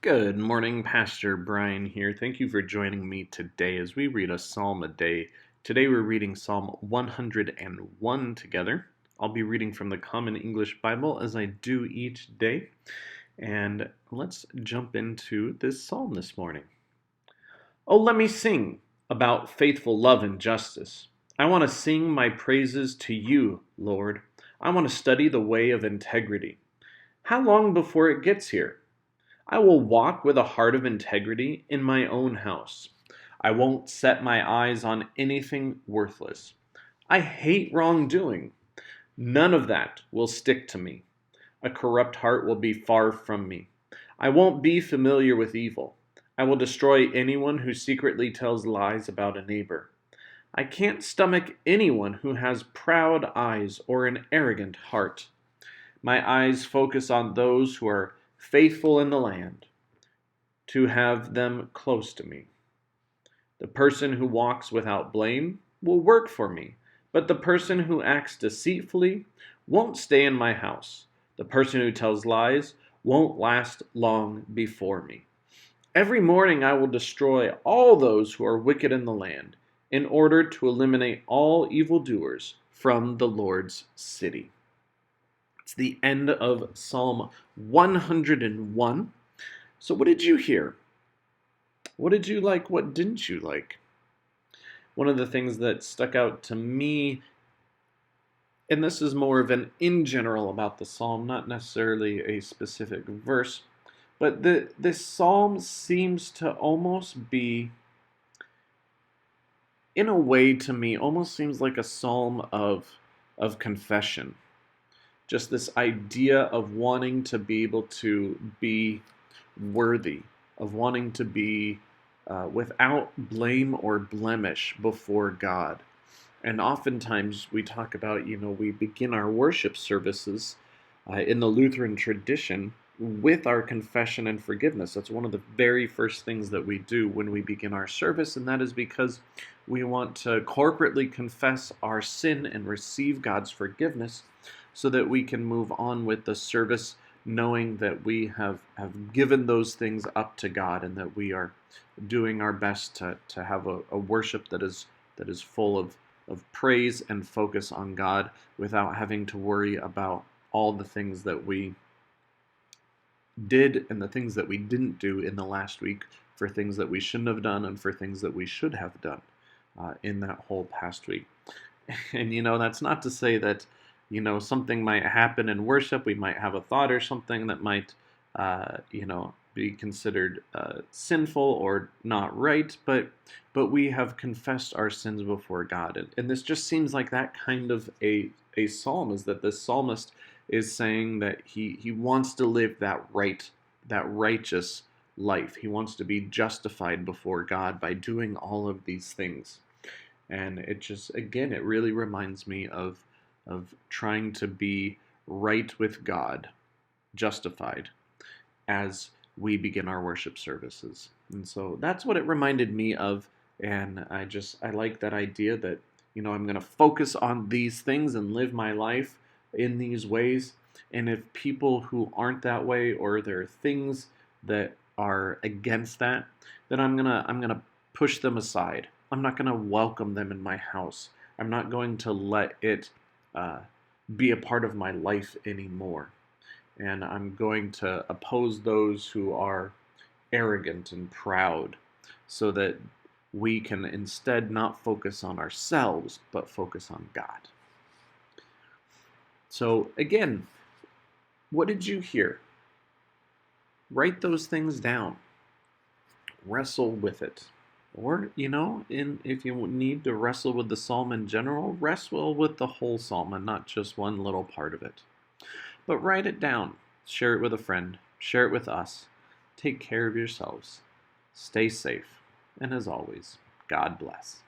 Good morning, Pastor Brian here. Thank you for joining me today as we read a psalm a day. Today we're reading Psalm 101 together. I'll be reading from the Common English Bible as I do each day. And let's jump into this psalm this morning. Oh, let me sing about faithful love and justice. I want to sing my praises to you, Lord. I want to study the way of integrity. How long before it gets here? I will walk with a heart of integrity in my own house. I won't set my eyes on anything worthless. I hate wrongdoing. None of that will stick to me. A corrupt heart will be far from me. I won't be familiar with evil. I will destroy anyone who secretly tells lies about a neighbor. I can't stomach anyone who has proud eyes or an arrogant heart. My eyes focus on those who are faithful in the land, to have them close to me. The person who walks without blame will work for me, but the person who acts deceitfully won't stay in my house. The person who tells lies won't last long before me. Every morning I will destroy all those who are wicked in the land, in order to eliminate all evildoers from the Lord's city. It's the end of Psalm 101. So, what did you hear? What did you like? What didn't you like? One of the things that stuck out to me, and this is more of an in general about the psalm, not necessarily a specific verse, but this psalm seems to almost be, in a way to me, almost seems like a psalm of confession. Just this idea of wanting to be able to be worthy, of wanting to be without blame or blemish before God. And oftentimes we talk about, we begin our worship services in the Lutheran tradition with our confession and forgiveness. That's one of the very first things that we do when we begin our service, and that is because we want to corporately confess our sin and receive God's forgiveness so that we can move on with the service knowing that we have given those things up to God and that we are doing our best to have a worship that is full of praise and focus on God without having to worry about all the things that we did and the things that we didn't do in the last week, for things that we shouldn't have done and for things that we should have done in that whole past week. And that's not to say that something might happen in worship. We might have a thought or something that might be considered sinful or not right, but we have confessed our sins before God. And this just seems like that kind of a psalm, is that the psalmist is saying that he wants to live that righteous life. He wants to be justified before God by doing all of these things. And it just, again, it really reminds me of trying to be right with God, justified, as we begin our worship services. And so that's what it reminded me of. And I like that idea that, I'm going to focus on these things and live my life in these ways. And if people who aren't that way, or there are things that are against that, then I'm going to push them aside. I'm not going to welcome them in my house. I'm not going to let it be a part of my life anymore. And I'm going to oppose those who are arrogant and proud, so that we can instead not focus on ourselves, but focus on God. So again, what did you hear? Write those things down. Wrestle with it. Or, if you need to wrestle with the psalm in general, wrestle with the whole psalm and not just one little part of it. But write it down. Share it with a friend. Share it with us. Take care of yourselves. Stay safe. And as always, God bless.